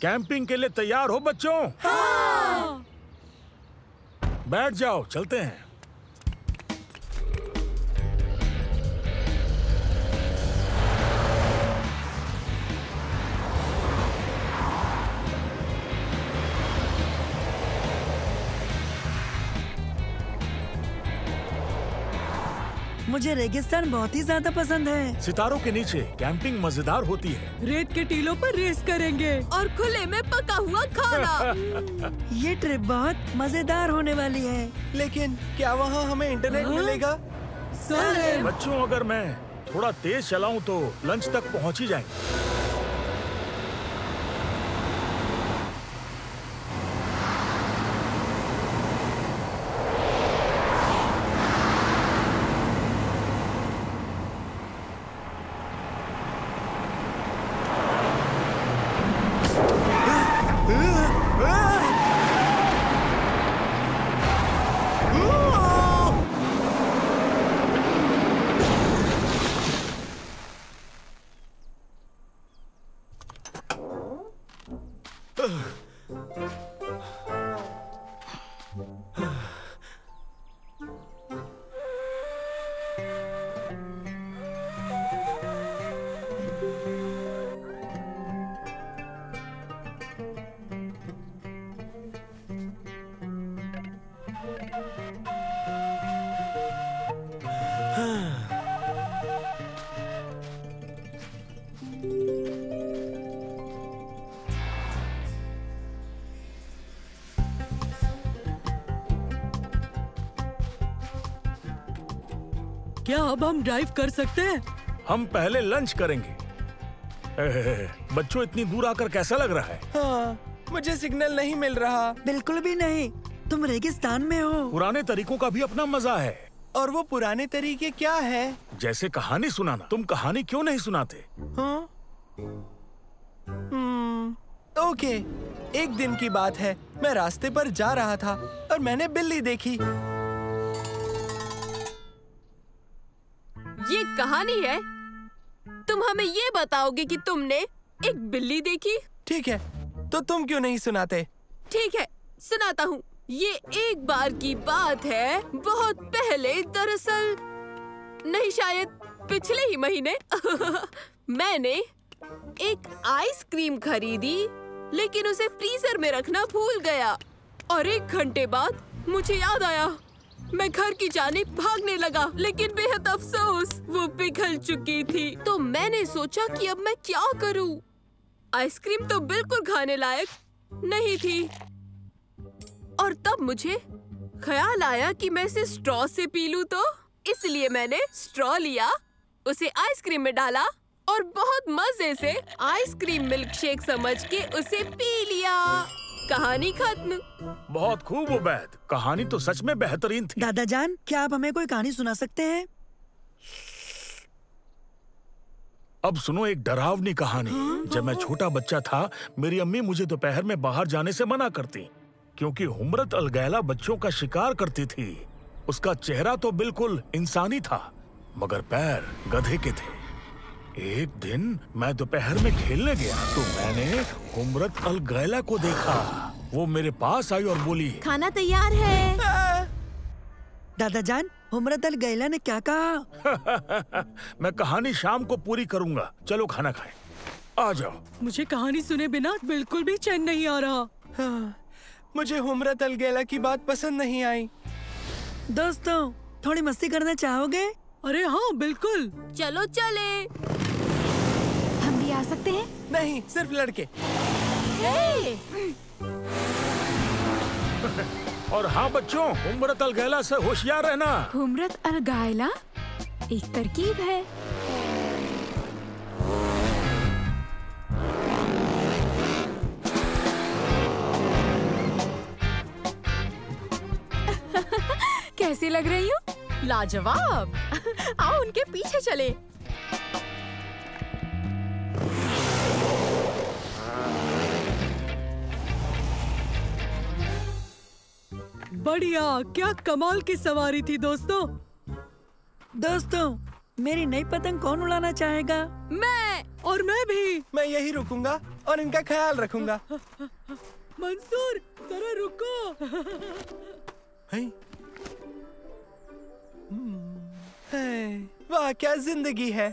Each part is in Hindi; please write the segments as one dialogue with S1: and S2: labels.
S1: कैंपिंग के लिए तैयार हो बच्चों?
S2: हाँ।
S1: बैठ जाओ, चलते हैं।
S2: मुझे रेगिस्तान बहुत ही ज्यादा पसंद है।
S1: सितारों के नीचे कैंपिंग मजेदार होती है।
S3: रेत के टीलों पर रेस करेंगे और खुले में पका हुआ खाना।
S2: ये ट्रिप बहुत मजेदार होने वाली है।
S4: लेकिन क्या वहाँ हमें इंटरनेट मिलेगा?
S1: बच्चों, अगर मैं थोड़ा तेज चलाऊं तो लंच तक पहुंच ही जाएंगे।
S3: क्या अब हम ड्राइव कर सकते हैं?
S1: हम पहले लंच करेंगे। बच्चों, इतनी दूर आकर कैसा लग रहा है?
S4: हाँ, मुझे सिग्नल नहीं मिल रहा।
S2: बिल्कुल भी नहीं, तुम रेगिस्तान में हो।
S1: पुराने तरीकों का भी अपना मजा है।
S4: और वो पुराने तरीके क्या है?
S1: जैसे कहानी सुनाना। तुम कहानी क्यों नहीं सुनाते?
S4: हाँ? ओके, एक दिन की बात है। मैं रास्ते पर जा रहा था और मैंने बिल्ली देखी।
S5: ये कहानी है? तुम हमें ये बताओगे कि तुमने एक बिल्ली देखी?
S4: ठीक है, तो तुम क्यों नहीं सुनाते?
S5: ठीक है, सुनाता हूँ। ये एक बार की बात है, बहुत पहले, दरअसल नहीं, शायद पिछले ही महीने मैंने एक आइसक्रीम खरीदी, लेकिन उसे फ्रीजर में रखना भूल गया। और 1 घंटे बाद मुझे याद आया। मैं घर की जानिब भागने लगा, लेकिन बेहद अफसोस, वो पिघल चुकी थी। तो मैंने सोचा कि अब मैं क्या करूं? आइसक्रीम तो बिल्कुल खाने लायक नहीं थी। और तब मुझे ख्याल आया कि मैं इसे स्ट्रॉ से पी लूं, तो इसलिए मैंने स्ट्रॉ लिया, उसे आइसक्रीम में डाला और बहुत मजे से आइसक्रीम मिल्कशेक समझ के उसे पी लिया। कहानी खत्म।
S1: बहुत खूब उबैद, कहानी तो सच में बेहतरीन थी।
S2: दादा जान, क्या आप हमें कोई कहानी सुना सकते हैं?
S1: अब सुनो एक डरावनी कहानी। जब मैं छोटा बच्चा था, मेरी अम्मी मुझे दोपहर में बाहर जाने से मना करती, क्योंकि हुम्रत अलगैला बच्चों का शिकार करती थी। उसका चेहरा तो बिल्कुल इंसानी था, मगर पैर गधे के थे। एक दिन मैं दोपहर में खेलने गया तो मैंने हुम्रत अलगैला को देखा। वो मेरे पास आई और बोली,
S5: खाना तैयार है।
S2: दादा जान, हुम्रत अलगैला ने क्या कहा?
S1: मैं कहानी शाम को पूरी करूंगा, चलो खाना खाएं। आ जाओ।
S3: मुझे कहानी सुने बिना बिल्कुल भी चैन नहीं आ रहा।
S4: हाँ, मुझे हुम्रत अलगैला की बात पसंद नहीं आई।
S2: दोस्तों, थोड़ी मस्ती करना चाहोगे?
S3: अरे हाँ, बिल्कुल।
S5: चलो चले।
S6: हम भी आ सकते हैं?
S4: नहीं, सिर्फ लड़के।
S1: और हाँ बच्चों, हुम्रत अलगैला से होशियार रहना।
S6: हुम्रत अलगैला एक तरकीब है। कैसी लग रही हूँ?
S5: लाजवाब। आओ उनके पीछे चले।
S3: बढ़िया, क्या कमाल की सवारी थी दोस्तों।
S2: दोस्तों, मेरी नई पतंग कौन उड़ाना चाहेगा?
S5: मैं
S3: और मैं भी।
S4: मैं यही रुकूंगा और इनका ख्याल रखूंगा।
S3: मंसूर, जरा रुको।
S4: है? वाह, क्या जिंदगी है।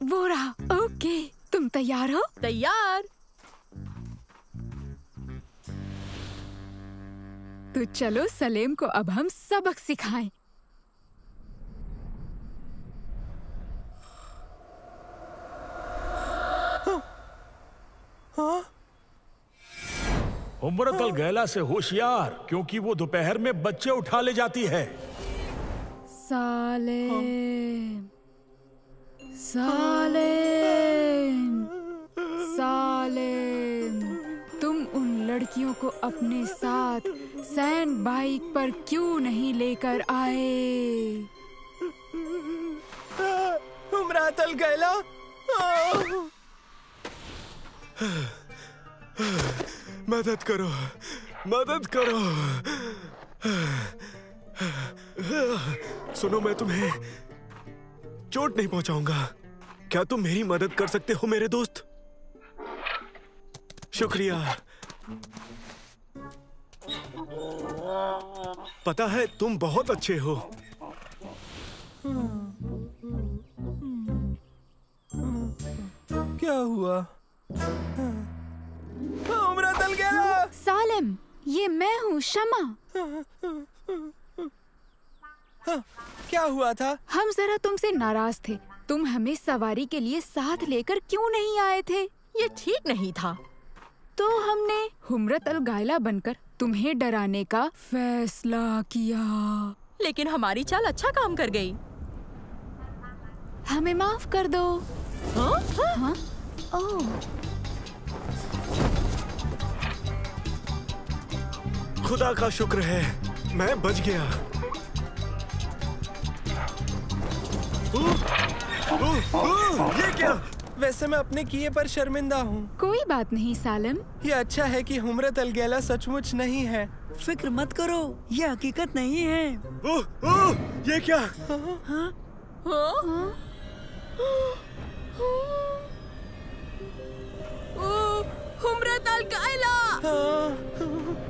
S6: वो रहा। ओके, तुम तैयार हो?
S5: तैयार।
S6: तो चलो सलेम को अब हम सबक सिखाएं।
S1: हुम्रत अल गैला से होशियार, क्योंकि वो दोपहर में बच्चे उठा ले जाती है।
S6: सालेम, सालेम, सालेम, तुम उन लड़कियों को अपने साथ सैंड बाइक पर क्यों नहीं लेकर आए?
S4: हुम्रत अल गैला।
S7: मदद करो, मदद करो। सुनो, मैं तुम्हें चोट नहीं पहुंचाऊंगा। क्या तुम मेरी मदद कर सकते हो मेरे दोस्त? शुक्रिया। पता है तुम बहुत अच्छे हो।
S4: क्या हुआ? हुम्रत अल गैला।
S6: सालेम, ये मैं हूँ, शमा।
S4: क्या हुआ था?
S6: हम जरा तुमसे नाराज थे। तुम हमें सवारी के लिए साथ लेकर क्यों नहीं आए थे?
S3: ये ठीक नहीं था।
S6: तो हमने हुम्रत अल गैला बनकर तुम्हें डराने का फैसला किया।
S3: लेकिन हमारी चाल अच्छा काम कर गई।
S6: हमें माफ कर दो।
S3: हाँ?
S6: हाँ? ओह,
S7: खुदा का शुक्र है, मैं बच गया। ये क्या?
S4: वैसे मैं अपने किए पर शर्मिंदा हूँ।
S6: कोई बात नहीं सालेम।
S4: ये अच्छा है कि हुम्रत अल गैला सचमुच नहीं है।
S2: फिक्र मत करो, ये हकीकत नहीं है।
S7: ये क्या?
S5: हुम्रत अल गैला।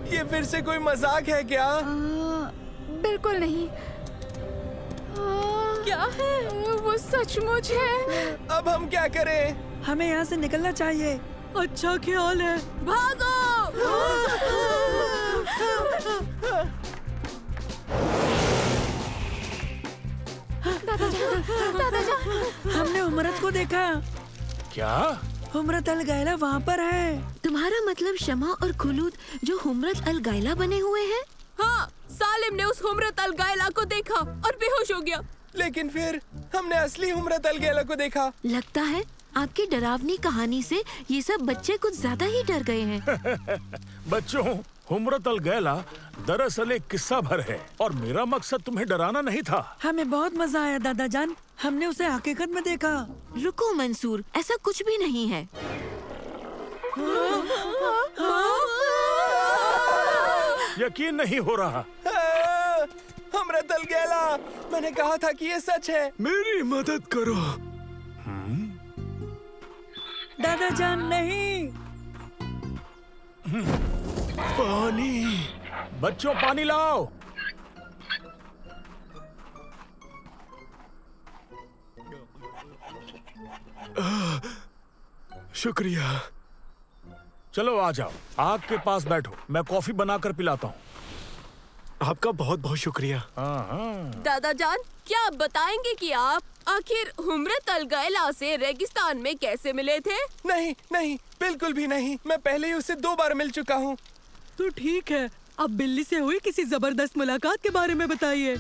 S4: ये फिर से कोई मजाक है क्या?
S6: बिल्कुल नहीं।
S5: क्या है?
S6: वो सचमुच है।
S4: अब हम क्या करें?
S2: हमें यहाँ से निकलना चाहिए।
S3: अच्छा ख्याल है।
S5: भागो।
S2: हमने हुम्रत को देखा।
S1: क्या?
S2: हुम्रत अल गैला वहाँ पर है।
S8: तुम्हारा मतलब शमा और खुलूद जो हुम्रत अल गैला बने हुए हैं?
S5: हाँ, सालिम ने उस हुम्रत अल गैला को देखा और बेहोश हो गया।
S4: लेकिन फिर हमने असली हुम्रत अल गैला को देखा।
S8: लगता है आपकी डरावनी कहानी से ये सब बच्चे कुछ ज्यादा ही डर गए हैं।
S1: बच्चों, हुम्रत अल गैला दरअसल एक किस्सा भर है और मेरा मकसद तुम्हें डराना नहीं था।
S2: हमें बहुत मजा आया दादा जान, हमने उसे हकीकत में देखा।
S8: रुको मंसूर, ऐसा कुछ भी नहीं है।
S1: यकीन नहीं हो रहा।
S4: हुम्रत अल गैला, मैंने कहा था कि ये सच है।
S7: मेरी मदद करो।
S2: दादा जान नहीं।
S7: पानी।
S1: बच्चों, पानी लाओ।
S7: शुक्रिया।
S1: चलो आ जाओ, आग के पास बैठो, मैं कॉफी बनाकर पिलाता हूँ।
S7: आपका बहुत बहुत शुक्रिया।
S5: दादा जान, क्या आप बताएंगे कि आप आखिर हुम्रत अल गैला से रेगिस्तान में कैसे मिले थे?
S4: नहीं नहीं, बिल्कुल भी नहीं। मैं पहले ही उससे 2 बार मिल चुका हूँ।
S3: तो ठीक है, अब बिल्ली से हुई किसी जबरदस्त मुलाकात के बारे में बताइए।